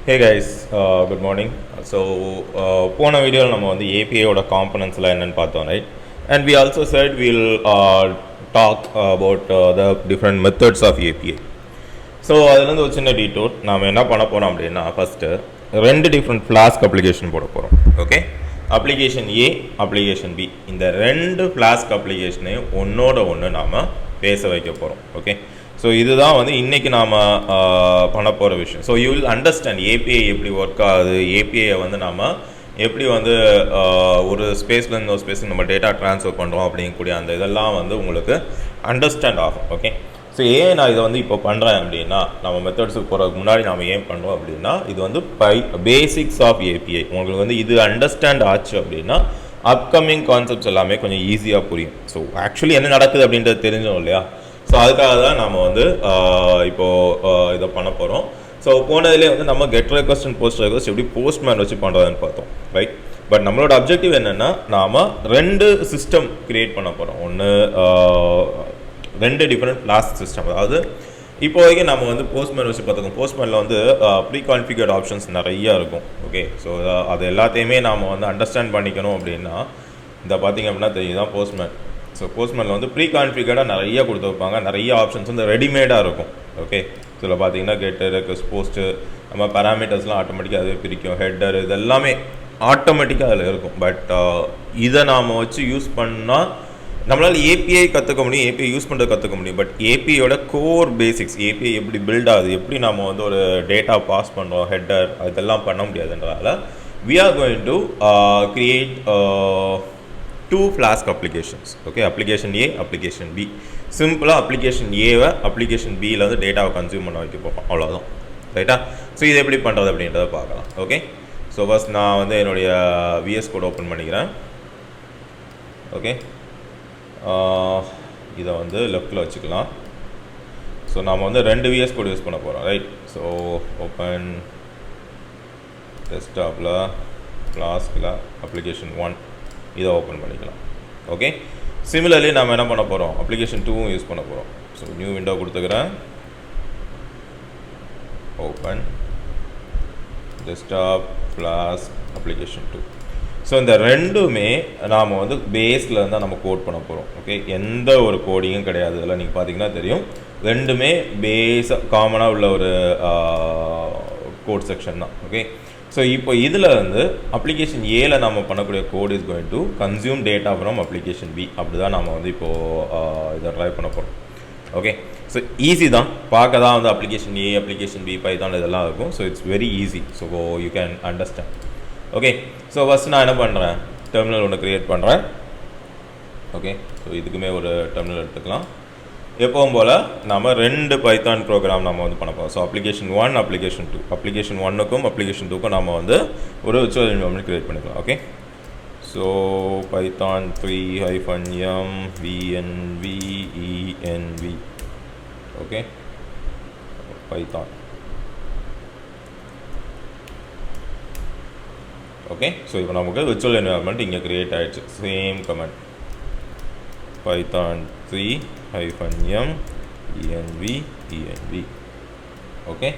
Hey guys, good morning. So, போன வீடியோவில் நம்ம வந்து API-ஓட காம்பனன்ட்ஸ்லாம் என்னென்னு பார்த்தோம், right? And we also said we'll talk about the different methods of API. So அதுலேருந்து ஒரு சின்ன டீட்டோர் நாம் என்ன பண்ண போகிறோம் அப்படின்னா, ஃபஸ்ட்டு ரெண்டு டிஃப்ரெண்ட் ஃப்ளாஸ்க் அப்ளிகேஷன் போட போகிறோம். ஓகே, அப்ளிகேஷன் ஏ, அப்ளிகேஷன் பி. இந்த ரெண்டு ஃப்ளாஸ்க் அப்ளிகேஷனையும் ஒன்றோட ஒன்று நாம் பேச வைக்க போகிறோம். ஓகே, ஸோ இதுதான் வந்து இன்றைக்கி நாம் பண்ண போகிற விஷயம். So you will understand API எப்படி ஒர்க் ஆகுது, ஏபிஐயை வந்து நாம் எப்படி வந்து ஒரு ஸ்பேஸ்லேருந்து ஒரு ஸ்பேஸுக்கு நம்ம டேட்டா ட்ரான்ஸ்ஃபர் பண்ணுறோம் அப்படிங்கக்கூடிய அந்த இதெல்லாம் வந்து உங்களுக்கு அண்டர்ஸ்டாண்ட் ஆகும். ஓகே, ஸோ ஏன் நான் இதை வந்து இப்போ பண்ணுறேன் அப்படின்னா, நம்ம மெத்தட்ஸுக்கு போகிறதுக்கு முன்னாடி நாம் ஏன் பண்ணுறோம் அப்படின்னா, இது வந்து பேசிக்ஸ் ஆஃப் ஏபிஐ. உங்களுக்கு வந்து இது அண்டர்ஸ்டாண்ட் ஆச்சு அப்படின்னா அப்கமிங் கான்செப்ட்ஸ் எல்லாமே கொஞ்சம் ஈஸியாக புரியும். ஸோ ஆக்சுவலி என்ன நடக்குது அப்படின்றது தெரிஞ்சோம் இல்லையா? ஸோ அதுக்காக தான் நாம் வந்து இப்போது இதை பண்ண போகிறோம். ஸோ போனதுலேயே வந்து நம்ம get request and post request எப்படி போஸ்ட்மேன் வச்சு பண்ணுறதுன்னு பார்த்தோம், ரைட்? பட் நம்மளோட அப்ஜெக்டிவ் என்னென்னா, நாம் ரெண்டு சிஸ்டம் க்ரியேட் பண்ண போகிறோம். ஒன்று ரெண்டு டிஃப்ரெண்ட் ஃப்ளாஸ்க் சிஸ்டம். அதாவது இப்போ வரைக்கும் நம்ம வந்து போஸ்ட்மேன் வச்சு பார்த்துக்கோம். போஸ்ட்மேனில் வந்து ப்ரீ கான்ஃபிகர்ட் ஆப்ஷன்ஸ் நிறையா இருக்கும். ஓகே, ஸோ அது எல்லாத்தையுமே நாம் வந்து அண்டர்ஸ்டாண்ட் பண்ணிக்கணும் அப்படின்னா, இந்த பார்த்திங்க அப்படின்னா தெரியுதான் போஸ்ட்மேன். ஸோ போஸ்ட்மேனில் வந்து ப்ரீ கான்ஃபிகர்டாக நிறைய கொடுத்து வைப்பாங்க, நிறைய ஆப்ஷன்ஸ் வந்து ரெடிமேடாக இருக்கும். ஓகே, ஸோ இதில் பார்த்தீங்கன்னா கெட்டு, ரெக்வஸ்ட், போஸ்ட்டு, நம்ம பேராமீட்டர்ஸ்லாம் ஆட்டோமேட்டிக்காக அதுவே பிரிக்கும். ஹெட்டர் இது எல்லாமே ஆட்டோமேட்டிக்காக அதில் இருக்கும். பட் இதை நாம் வச்சு யூஸ் பண்ணால் நம்மளால் ஏபிஐ கற்றுக்க முடியும், ஏபிஐ யூஸ் பண்ணுறது கற்றுக்க முடியும். பட் ஏபிஐயோட கோர் பேசிக்ஸ், ஏபிஐ எப்படி பில்ட் ஆகுது, எப்படி நம்ம வந்து ஒரு டேட்டா பாஸ் பண்ணுறோம், ஹெட்டர் அதெல்லாம் பண்ண முடியாதுன்றதால we are going to create two Flask applications. Okay, application A, application B. சிம்பிளாக அப்ளிகேஷன் ஏவை அப்ளிகேஷன் பியில் வந்து டேட்டாவை கன்சியூம் பண்ண வைக்க போகிறோம், அவ்வளோதான், ரைட்டா? ஸோ இது எப்படி பண்ணுறது அப்படின்றத பார்க்கலாம். ஓகே, ஸோ ஃபஸ்ட் நான் வந்து என்னுடைய விஎஸ் கோட் ஓப்பன் பண்ணிக்கிறேன். ஓகே, இதை வந்து லெஃப்டில் வச்சுக்கலாம். ஸோ நாம் வந்து ரெண்டு விஎஸ் கோட் யூஸ் பண்ண போகிறோம், ரைட்? ஸோ ஓப்பன் டெஸ்க்டாப்பில் ஃப்ளாஸ்கில் அப்ளிகேஷன் 1 இதை ஓப்பன் பண்ணிக்கலாம். ஓகே, சிமிலர்லி நம்ம என்ன பண்ண போகிறோம், அப்ளிகேஷன் 2வும் யூஸ் பண்ண போகிறோம். ஸோ நியூ விண்டோ கொடுத்துக்கிறேன். Open desktop flask application 2. So இந்த ரெண்டுமே நாம் வந்து பேஸில் இருந்தால் நம்ம கோட் பண்ண போகிறோம். ஓகே, எந்த ஒரு கோடிங்கும் கிடையாது. இதெல்லாம் நீங்கள் பார்த்தீங்கன்னா தெரியும், ரெண்டுமே பேஸாக காமனாக உள்ள ஒரு கோட் செக்ஷன் தான். ஓகே, ஸோ இப்போ இதில் வந்து அப்ளிகேஷன் ஏல நம்ம பண்ணக்கூடிய code is going to consume data from application B. அப்படி தான் நம்ம வந்து இப்போது இதை ட்ரை பண்ண போகிறோம். ஓகே, ஸோ ஈஸி தான், பார்க்க தான் வந்து அப்ளிகேஷன் ஏ, அப்ளிகேஷன் பி, பைத்தான் இதெல்லாம் இருக்கும். So it's very easy. So you can understand. Okay, so first நான் என்ன பண்ணுறேன், டெர்மினல் ஒன்று க்ரியேட் பண்ணுறேன். ஓகே, ஸோ இதுக்குமே ஒரு டெர்மினல் எடுத்துக்கலாம். எப்பவும் போல் நம்ம ரெண்டு பைத்தான் ப்ரோக்ராம் நம்ம வந்து பண்ண போகிறோம். So application 1, application 2. அப்ளிகேஷன் 1க்கும் அப்ளிகேஷன் 2க்கும் நம்ம வந்து ஒரு விர்ச்சுவல் என்வைரன்மெண்ட் க்ரியேட் பண்ணிக்கலாம். Okay, so python 3-m venv env. Okay, python. Okay, so இப்போ நமக்கு விர்ச்சுவல் என்வைரன்மெண்ட் இங்கே க்ரியேட் ஆகிடுச்சு. Same command python 3-m env env. Okay,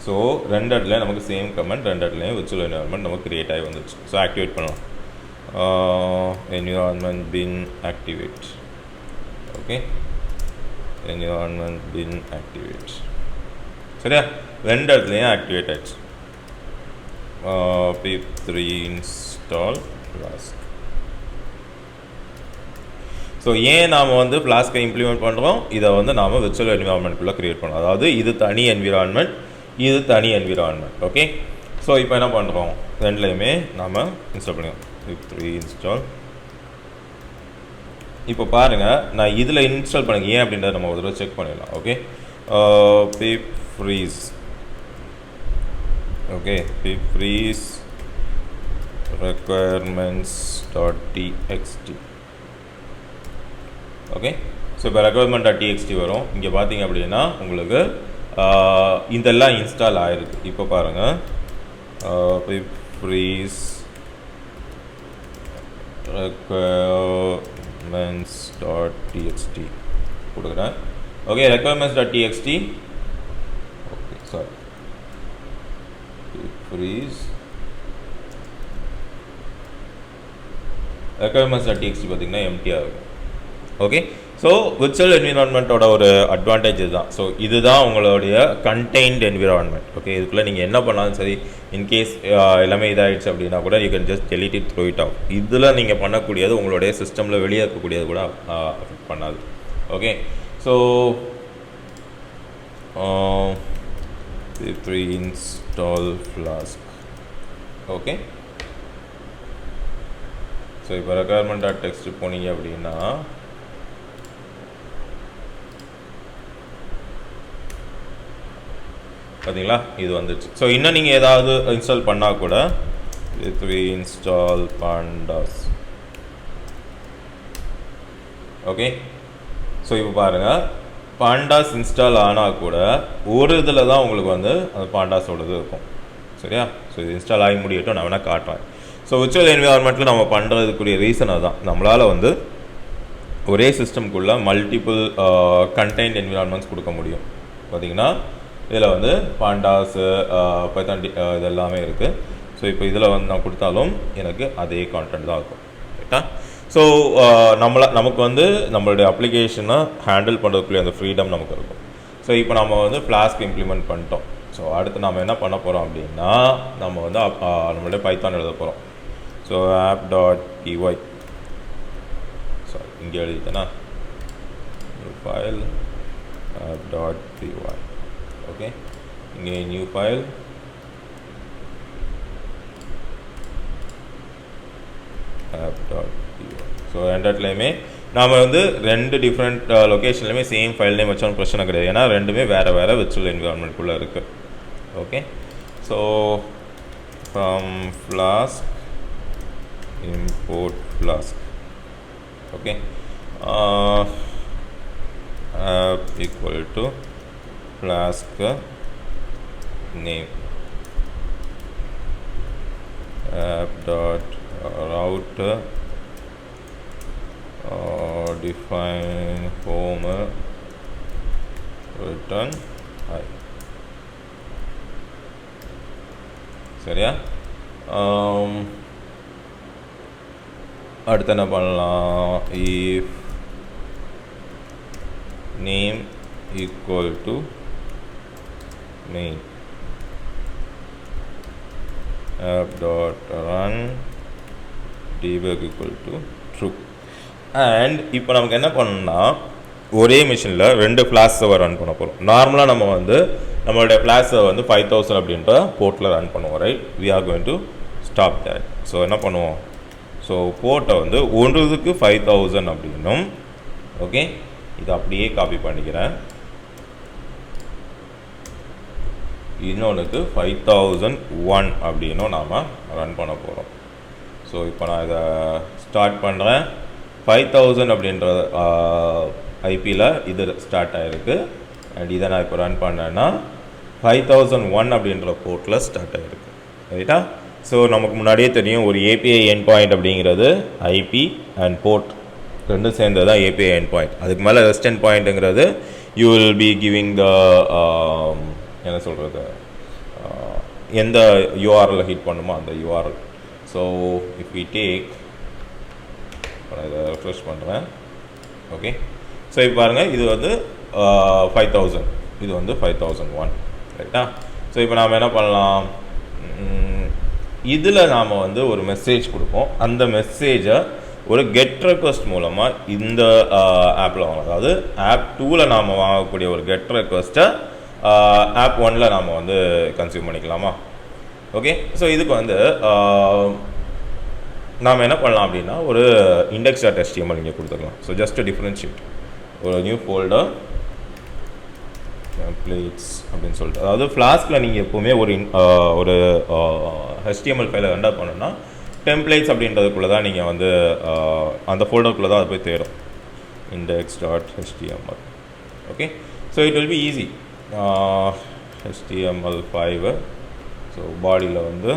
so ரெண்டு இடத்துல நமக்கு சேம் கமெண்ட், ரெண்டு இடத்துலையும் விர்ச்சுவல் என்வைரன்மெண்ட் நமக்கு க்ரியேட் ஆகி வந்துச்சு. ஸோ ஆக்டிவேட் பண்ணலாம். என்விரான்மெண்ட் பின் ஆக்டிவேட். ஓகே, என்விரான்மெண்ட் பின் ஆக்டிவேட். சரியா, ரெண்டு இடத்துலையும் ஆக்டிவேட் ஆகிடுச்சு. pip3 install Flask. ஸோ ஏன் நாம் வந்து ஃப்ளாஸ்கை இம்ப்ளிமெண்ட் பண்ணுறோம், இதை வந்து நாம் விர்ச்சுவல் என்விரான்மெண்ட்குள்ளே க்ரியேட் பண்ணுறோம். அதாவது இது தனி என்விரான்மெண்ட், இது தனி என்விரான்மெண்ட். ஓகே, ஸோ இப்போ என்ன பண்ணுறோம், ரெண்டுலேயுமே நாம் இன்ஸ்டால் பண்ணிடுவோம். pip3 install. இப்போ பாருங்கள், நான் இதில் இன்ஸ்டால் பண்ணுங்க ஏன் அப்படின்றத நம்ம ஒரு தடவை செக் பண்ணிடலாம். Okay, pip freeze. Okay, pip freeze requirements.txt. Okay, so இப்போ requirement.txt வரும். இங்கே பார்த்தீங்க அப்படின்னா உங்களுக்கு இதெல்லாம் இன்ஸ்டால் ஆகிருக்கு. இப்போ பாருங்கள், pip freeze requirements.txt கொடுக்குறேன். Okay, requirements.txt. Okay, sorry, freeze requirements.txt பார்த்தீங்கன்னா எம்டியா இருக்கும். ஓகே, ஸோ விர்ச்சுவல் என்விரான்மெண்ட்டோட ஒரு அட்வான்டேஜ் இதுதான். ஸோ இதுதான் உங்களுடைய கண்டெய்ன்ட் என்விரான்மெண்ட். ஓகே, இதுக்குள்ளே நீங்கள் என்ன பண்ணாலும் சரி, இன்கேஸ் எல்லாமே இதாகிடுச்சு அப்படின்னா கூட you can just delete it, throw it of. இதில் நீங்கள் பண்ணக்கூடியது உங்களுடைய சிஸ்டமில் வெளியே இருக்கக்கூடியது கூட அஃபெக்ட் பண்ணாது. Okay, so install Flask. Okay, so இப்போ requirement.txt போனீங்க அப்படின்னா பார்த்தீங்களா, இது வந்துச்சு. ஸோ இன்னும் நீங்கள் ஏதாவது இன்ஸ்டால் பண்ணால் கூட install pandas. ஓகே, ஸோ இப்போ பாருங்கள், பாண்டாஸ் இன்ஸ்டால் ஆனால் கூட ஒரு இதில் தான் உங்களுக்கு வந்து அந்த பாண்டாஸோடது இருக்கும். சரியா? ஸோ இது இன்ஸ்டால் ஆகி முடியட்டும், நான் வேணால் காட்டுறேன். ஸோ விர்ச்சுவல் என்விரான்மெண்ட்டில் நம்ம பண்ணுறதுக்குரிய ரீசன் அதுதான். நம்மளால் வந்து ஒரே சிஸ்டம்குள்ளே மல்டிபிள் கண்டெய்ன்ட் என்விரான்மெண்ட்ஸ் கொடுக்க முடியும். பார்த்திங்கன்னா இதில் வந்து பாண்டாஸு, பைத்தான் இது எல்லாமே இருக்குது. ஸோ இப்போ இதில் வந்து நான் கொடுத்தாலும் எனக்கு அதே கான்டென்ட் தான் இருக்கும். ரைட்டா? ஸோ நமக்கு வந்து நம்மளுடைய அப்ளிகேஷனை ஹேண்டில் பண்ணுறதுக்குள்ளே அந்த ஃப்ரீடம் நமக்கு இருக்கும். ஸோ இப்போ நம்ம வந்து ஃப்ளாஸ்க் இம்ப்ளிமெண்ட் பண்ணிட்டோம். ஸோ அடுத்து நம்ம என்ன பண்ண போகிறோம் அப்படின்னா, நம்ம வந்து நம்மளுடைய பைத்தான் எழுத போகிறோம். ஸோ app.py, சாரி இங்கே எழுதிட்டேன்னா, நியூ ஃபைல் app.py. ஓகே, இங்கே நியூ ஃபைல் app.py. ஸோ ரெண்டுலேயுமே நாம் வந்து ரெண்டு டிஃப்ரெண்ட் லொக்கேஷன்லையுமே சேம் ஃபைல் நேம் வச்சாலும் பிரச்சனை கிடையாது. ஏன்னா ரெண்டுமே வேறு வேறு விர்ச்சுவல் என்விரான்மெண்ட்குள்ளே இருக்குது. Okay, so from flask import Flask. Okay, app equal to Flask name, app dot route define home return hi. சரியா? அடுத்து என்ன பண்ணலாம், if name equal to main, app dot run debug equal to true. And இப்போ நமக்கு என்ன பண்ணணும்னா, ஒரே மிஷினில் ரெண்டு ஃப்ளாஷ் சர்வர் ரன் பண்ண போகிறோம். நார்மலாக நம்ம வந்து நம்மளுடைய ஃப்ளாஷ் சர்வர் வந்து 5000 அப்படின்ற போர்ட்டில் ரன் பண்ணுவோம். Right, we are going to stop that. So என்ன பண்ணுவோம், ஸோ போர்ட்டை வந்து ஒன்றுக்கு 5000 அப்படின்னும், ஓகே, இதை அப்படியே காப்பி பண்ணிக்கிறேன், இன்னொன்றுக்கு 5001 அப்படின்னும் நாம் ரன் பண்ண போகிறோம். ஸோ இப்போ நான் இதை ஸ்டார்ட் பண்ணுறேன். 5000 அப்படின்ற ஐபியில் இது ஸ்டார்ட் ஆகிருக்கு. அண்ட் இதை நான் இப்போ ரன் பண்ணேன்னா 5001 அப்படின்ற போர்ட்டில் ஸ்டார்ட் ஆகிருக்கு. ரைட்டா? ஸோ நமக்கு முன்னாடியே தெரியும், ஒரு ஏபிஐ எண்ட் பாயிண்ட் அப்படிங்கிறது ஐபி அண்ட் போர்ட் ரெண்டும் சேர்ந்தது தான் ஏபிஐ எண்ட் பாயிண்ட். அதுக்கு மேலே ரெஸ்ட் எண்ட் பாயிண்ட்டுங்கிறது you will be giving the என்ன சொல்கிறது, எந்த யூஆர்எல் ஹிட் பண்ணுமோ அந்த URL. So if we take, நான் இதை ரெஃப்ரெஷ் பண்ணுறேன். ஓகே, ஸோ இப்போ பாருங்கள், இது வந்து 5000, இது வந்து 5001. ரைட்டா? ஸோ இப்போ நாம் என்ன பண்ணலாம், இதில் நாம் வந்து ஒரு மெசேஜ் கொடுப்போம். அந்த மெசேஜை ஒரு கெட் ரெக்வஸ்ட் மூலமாக இந்த ஆப்பில் வாங்கலாம். அதாவது ஆப் 2ல் நாம் வாங்கக்கூடிய ஒரு கெட் ரெக்வஸ்ட்டை ஆப் 1ல் நாம் வந்து கன்சியூம் பண்ணிக்கலாமா? ஓகே, ஸோ இதுக்கு வந்து நாம் என்ன பண்ணலாம் அப்படின்னா, ஒரு index.html இங்கே கொடுத்துக்கலாம். ஸோ ஜஸ்ட் டிஃப்ரென்ஷியேட், ஒரு நியூ ஃபோல்டர் டெம்ப்ளேட்ஸ் அப்படின்னு சொல்லிட்டு, அதாவது ஃப்ளாஸ்கில் நீங்கள் எப்போவுமே ஒரு HTML ஃபைலை ரெண்டர் பண்ணணும்னா டெம்ப்ளேட்ஸ் அப்படின்றதுக்குள்ளே தான் நீங்கள் வந்து அந்த ஃபோல்டருக்குள்ளே தான் அது போய் தேடும், index.html. Okay, so it will be easy. HTML5, so பாடியில் வந்து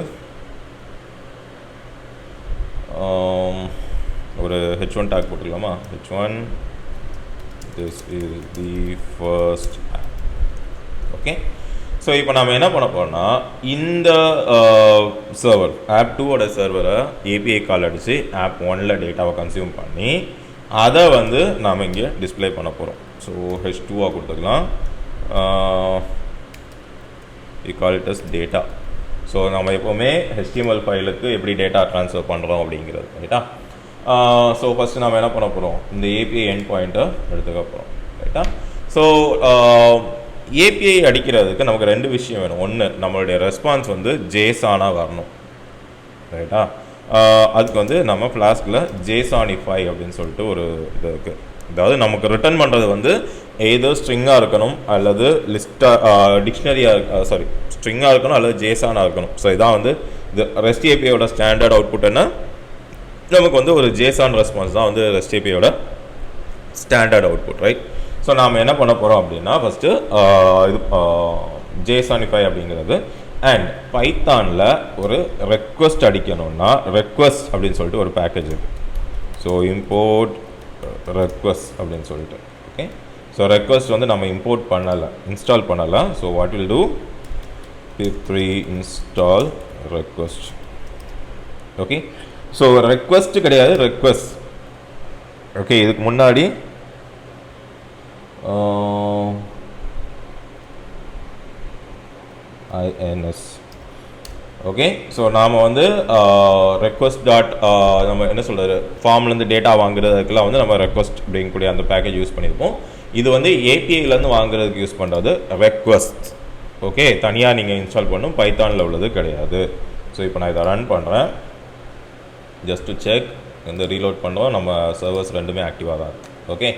ஒரு h1 டேக் போட்டுக்கலாமா, h1 this is the first app. Okay, so இப்போ நம்ம என்ன பண்ண போறோம்னா இந்த சர்வர் app2 ஓட சர்வரை API கால் அடித்து app1ல் டேட்டாவை கன்சியூம் பண்ணி அதை வந்து நாம் இங்கே டிஸ்பிளே பண்ண போகிறோம். ஸோ h2 கொடுத்துக்கலாம். we call it as data. So நம்ம எப்போவுமே HTML ஃபைலுக்கு எப்படி டேட்டா ட்ரான்ஸ்ஃபர் பண்ணுறோம் அப்படிங்கிறது ரைட்டா. ஸோ ஃபஸ்ட்டு நம்ம என்ன பண்ண போகிறோம், இந்த API எண்ட் பாயிண்ட்டை எடுத்துக்க போகிறோம் ரைட்டா. ஸோ API அடிக்கிறதுக்கு நமக்கு ரெண்டு விஷயம் வேணும். ஒன்று, நம்மளுடைய ரெஸ்பான்ஸ் வந்து JSON-ஆ வரணும் ரைட்டா. அதுக்கு வந்து நம்ம ஃப்ளாஸ்கில் JSONify அப்படின்னு சொல்லிட்டு ஒரு இது இருக்குது. அதாவது நமக்கு ரிட்டர்ன் பண்ணுறது வந்து எய்தர் ஸ்ட்ரிங்காக இருக்கணும் அல்லது டிக்ஷனரியாக ஸ்ட்ரிங்காக இருக்கணும் அல்லது JSON-ஆக இருக்கணும். ஸோ இதான் வந்து இந்த REST API-யோட ஸ்டாண்டர்ட் அவுட்புட் என்ன, நமக்கு வந்து ஒரு JSON ரெஸ்பான்ஸ் தான் வந்து REST API-யோட ஸ்டாண்டர்ட் அவுட்புட் ரைட். ஸோ நாம் என்ன பண்ண போகிறோம் அப்படின்னா ஃபஸ்ட்டு இது JSONify அப்படிங்கிறது அண்ட் பைத்தானில் ஒரு ரெக்வஸ்ட் அடிக்கணும்னா ரெக்வஸ்ட் அப்படின்னு சொல்லிட்டு ஒரு பேக்கேஜ் இருக்குது. ஸோ இம்போர்ட் ரெக்வஸ்ட் அப்படின்னு சொல்லிட்டு ஓகே. ஸோ ரெக்வஸ்ட் வந்து நம்ம இம்போர்ட் பண்ணலை, இன்ஸ்டால் பண்ணலை. So what will do, pip3 install request okay. So request கிடையாது, ரெக்வஸ்ட் ஓகே. இதுக்கு முன்னாடி INS ஓகே. ஸோ நாம் வந்து ரெக்வஸ்ட் டாட் நம்ம என்ன சொல்கிறது, ஃபார்ம்லேருந்து டேட்டா வாங்குறதுக்கெல்லாம் வந்து நம்ம ரெக்வஸ்ட் அப்படிங்கக்கூடிய அந்த பேக்கேஜ் யூஸ் பண்ணியிருப்போம். இது வந்து API-லேருந்து வாங்குறதுக்கு யூஸ் பண்ணுறது ரெக்வஸ்ட் ஓகே. தனியாக நீங்கள் இன்ஸ்டால் பண்ணும் பைத்தானில் உள்ளது கிடையாது. ஸோ இப்போ நான் இதை ரன் பண்ணுறேன் ஜஸ்ட் டு செக். இந்த ரீலோட் பண்ணுவோம், நம்ம சர்வர்ஸ் ரெண்டுமே ஆக்டிவாக தான் இருக்குது ஓகே.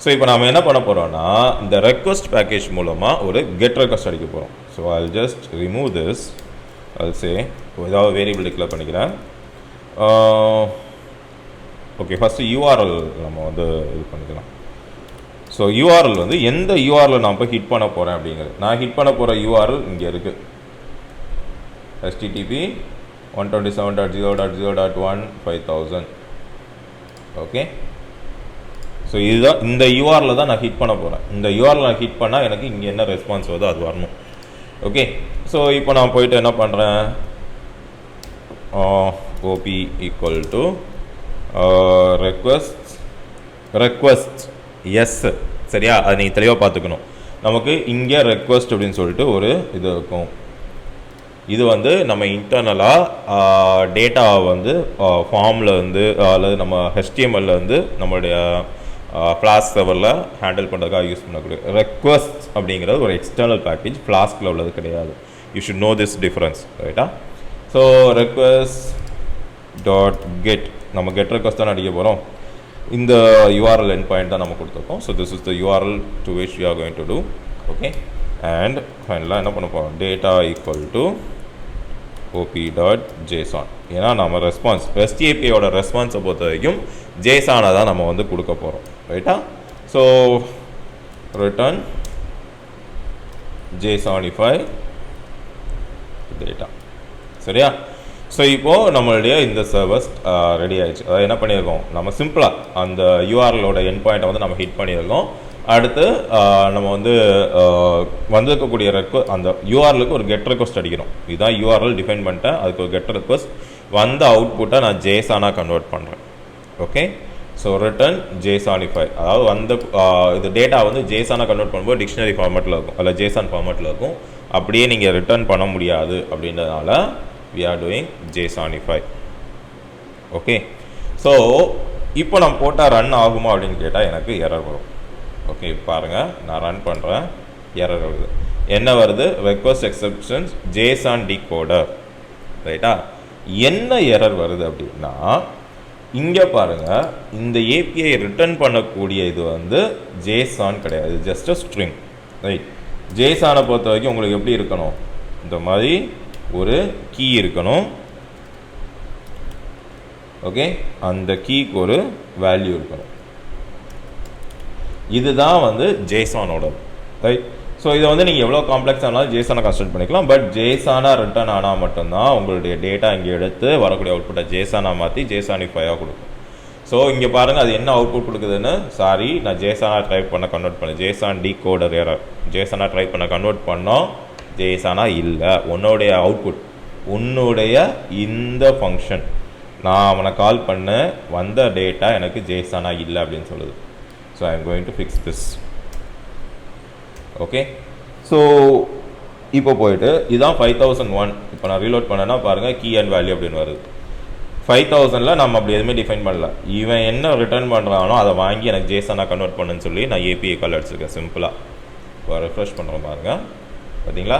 ஸோ இப்போ நம்ம என்ன பண்ண போகிறோம்னா இந்த ரெக்வஸ்ட் பேக்கேஜ் மூலமாக ஒரு கெட் ரெக்வஸ்ட் அடிக்க போகிறோம். So I'll just remove this. I'll say ஏதாவது வேரியபிள் டிக்ளேர் பண்ணிக்கிறேன் ஓகே. ஃபஸ்ட்டு URL நம்ம வந்து இது பண்ணிக்கலாம். ஸோ URL வந்து எந்த URL நான் போய் ஹிட் பண்ண போகிறேன் அப்படிங்கிறது, நான் ஹிட் பண்ண போகிற URL இங்கே இருக்குது, http 127.0.0.1 5000 ஓகே. ஸோ இதுதான் இந்த URL தான் நான் ஹிட் பண்ண போகிறேன். இந்த URL நான் ஹிட் பண்ணால் எனக்கு இங்கே என்ன ரெஸ்பான்ஸ் வருதோ அது வரணும் ஓகே. ஸோ இப்போ நான் போயிட்டு என்ன பண்ணுறேன், OP ஈக்குவல் டு ரெக்வஸ்ட் எஸ் சரியா. அது நீங்கள் தெளிவாக பார்த்துக்கணும். நமக்கு இங்கே ரெக்வஸ்ட் அப்படின்னு சொல்லிட்டு ஒரு இது இருக்கும். இது வந்து நம்ம இன்டர்னலாக டேட்டாவை வந்து ஃபார்மில் வந்து அல்லது நம்ம HTML வந்து நம்மளுடைய ஃப்ளாஸ்க் சர்வரில் ஹேண்டில் பண்ணுறதுக்காக யூஸ் பண்ணக்கூடிய ரெக்வஸ்ட் அப்படிங்கிறது ஒரு எக்ஸ்டர்னல் பேக்கேஜ், ஃப்ளாஸ்கில் உள்ளது கிடையாது. You should know this difference ரைட்டா. ஸோ ரெக்வஸ்ட் டாட் கெட், நம்ம கெட் ரெக்வஸ்ட் தான் அடிக்க போகிறோம். இந்த URL எண்ட் பாயிண்ட் தான் நம்ம கொடுத்துருக்கோம். So this is the URL to which we are going to do okay. And ஃபைனலாக என்ன பண்ண போகிறோம், டேட்டா ஈக்குவல் டு op.json. ஏன்னா நம்ம ரெஸ்பான்ஸ் REST API-யோட ரெஸ்பான்ஸை பொறுத்த வரைக்கும் JSON-ஐ தான் நம்ம வந்து கொடுக்க போகிறோம் ரைட்டா. ஸோ ரிட்டர்ன் JSONify டேட்டா சரியா. ஸோ இப்போது நம்மளுடைய இந்த சர்வர்ஸ் ரெடி ஆகிடுச்சு. அதாவது என்ன பண்ணியிருக்கோம், நம்ம சிம்பிளாக அந்த URL-ஓட எண்ட் பாயிண்ட்டை வந்து நம்ம ஹிட் பண்ணியிருக்கோம். அடுத்து நம்ம வந்து வந்திருக்கக்கூடிய அந்த URL-க்கு ஒரு கெட் ரெக்வஸ்ட் அடிக்கணும். இதுதான் URL டிஃபைன் பண்ணிட்டேன், அதுக்கு ஒரு கெட் ரெக்வஸ்ட் வந்த அவுட்புட்டை நான் JSON-ஆக கன்வெர்ட் பண்ணுறேன் ஓகே. ஸோ ரிட்டர்ன் JSONify, அதாவது அந்த இது டேட்டா வந்து JSON-ஆக கன்வெர்ட் பண்ணும்போது டிக்ஷனரி ஃபார்மேட்டில் இருக்கும் அல்ல JSON ஃபார்மேட்டில் இருக்கும். அப்படியே நீங்கள் ரிட்டர்ன் பண்ண முடியாது அப்படின்றதுனால we are doing JSONify okay. So இப்போ நான் போட்டால் ரன் ஆகுமா அப்படின்னு கேட்டால் எனக்கு எரர் வரும் ஓகே. பாருங்கள், நான் ரன் பண்ணுறேன், எரர் வருது. என்ன வருது, ரெக்வஸ்ட் எக்ஸெப்ஷன்ஸ் JSON டிகோடர் ரைட்டா. என்ன எரர் வருது அப்படின்னா இங்கே பாருங்கள், இந்த API ரிட்டர்ன் பண்ணக்கூடிய இது வந்து JSON கிடையாது, ஜஸ்ட் அ ஸ்ட்ரிங் ரைட். JSON-ஐ பொறுத்த வரைக்கும் உங்களுக்கு எப்படி இருக்கணும், இந்த மாதிரி ஒரு கீ இருக்கணும் ஓகே. அந்த கீக்கு ஒரு வேல்யூ இருக்கணும். இதுதான் வந்து JSON-ஓட ரைட். ஸோ இதை வந்து நீங்கள் எவ்வளோ காம்ப்ளெக்ஸ் ஆனாலும் JSON-ஐ கன்ஸ்ட்ரக்ட் பண்ணிக்கலாம். பட் JSON-ஆ ரிட்டர்ன் ஆனால் மட்டும்தான் உங்களுடைய டேட்டா இங்கே எடுத்து வரக்கூடிய அவுட்புட்டை JSON-ஆ மாற்றி JSONify-ஆக கொடுக்கும். ஸோ இங்கே பாருங்கள் அது என்ன அவுட்புட் கொடுக்குதுன்னு. சாரி, நான் JSON-ஆ ட்ரை பண்ண கன்வெர்ட் பண்ணேன், JSON டிகோடர் எரர். JSON-ஆ ட்ரை பண்ண கன்வெர்ட் பண்ணோம், JSON இல்லை, உன்னுடைய அவுட்புட் உன்னுடைய இந்த ஃபங்க்ஷன் நான் அவனை கால் பண்ண வந்த டேட்டா எனக்கு JSON இல்லை அப்படின்னு சொல்லுது. So I am going to fix this. Okay, so இப்போ போயிட்டு இதுதான் 5001. இப்போ நான் ரீலோட் பண்ணேன்னா பாருங்கள் கீ அண்ட் வேல்யூ அப்படின்னு வருது. 5000 நம்ம அப்படி எதுவுமே டிஃபைன் பண்ணல. இவன் என்ன ரிட்டர்ன் பண்ணுறானோ அதை வாங்கி எனக்கு JSON கன்வெர்ட் பண்ணுன்னு சொல்லி நான் API கால் அடிச்சிருக்கேன் சிம்பிளாக. இப்போ ரெஃப்ரெஷ் பண்ணுறோம் பாருங்கள், பார்த்தீங்களா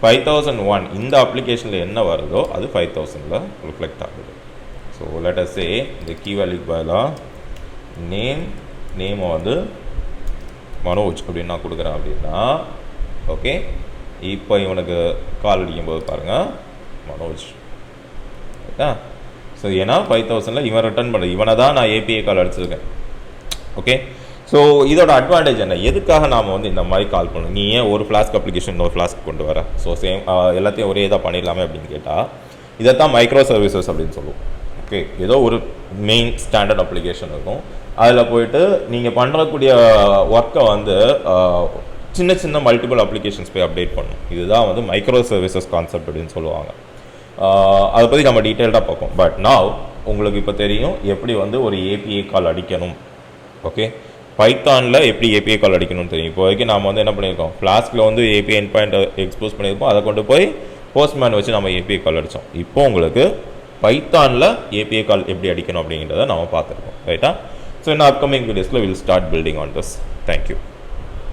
5001 இந்த அப்ளிகேஷனில் என்ன வருதோ அது 5000 ரிஃப்ளெக்ட் ஆகுது. ஸோ லெட் அஸ் சே இந்த கீ வேல்யூக்கு பதிலாக நேம் வந்து மனோஜ் அப்படின்னு நான் கொடுக்குறேன் அப்படின்னா, ஓகே இப்போ இவனுக்கு கால் அடிக்கும்போது பாருங்கள் மனோஜ், ரைட்டா? ஸோ ஏன்னா 5000 இவன் ரிட்டர்ன் பண்ண இவனை தான் நான் API கால் அடிச்சிருக்கேன். ஓகே, ஸோ இதோட அட்வான்டேஜ் என்ன, எதுக்காக நாம் வந்து இந்த மாதிரி கால் பண்ணணும், நீ ஏன் ஒரு ஃப்ளாஸ்க் அப்ளிகேஷன் இன்னொரு ஃப்ளாஸ்க் கொண்டு வர, ஸோ சேம் எல்லாத்தையும் ஒரே இதாக பண்ணிடலாமே அப்படின்னு கேட்டால் இதைத்தான் மைக்ரோ சர்வீசஸ் அப்படின்னு சொல்லுவோம். ஓகே, ஏதோ ஒரு மெயின் ஸ்டாண்டர்ட் அப்ளிகேஷன் இருக்கும், அதில் போயிட்டு நீங்கள் பண்ணுறக்கூடிய ஒர்க்கை வந்து சின்ன சின்ன மல்டிபிள் அப்ளிகேஷன்ஸ் போய் அப்டேட் பண்ணணும். இதுதான் வந்து மைக்ரோ சர்வீசஸ் கான்செப்ட் அப்படின்னு சொல்லுவாங்க. அதை பற்றி நம்ம டீட்டெயில்டாக பார்ப்போம். பட் நான் உங்களுக்கு இப்போ தெரியும் எப்படி வந்து ஒரு API கால் அடிக்கணும். ஓகே, பைத்தானில் எப்படி API கால் அடிக்கணும்னு தெரியும். இப்போ வரைக்கும் நாம் வந்து என்ன பண்ணியிருக்கோம், ஃப்ளாஸ்கில் வந்து API எண்ட் பாயிண்ட் எக்ஸ்போஸ் பண்ணியிருப்போம், அதை கொண்டு போய் போஸ்ட்மேன் வச்சு நம்ம API கால் அடித்தோம். இப்போ உங்களுக்கு பைத்தானில் API கால் எப்படி அடிக்கணும் அப்படிங்கிறத நம்ம பார்த்துருக்கோம், ரைட்டா? ஸோ இந்த அப்கமிங் வீடியோஸில் will start building on this. Thank you.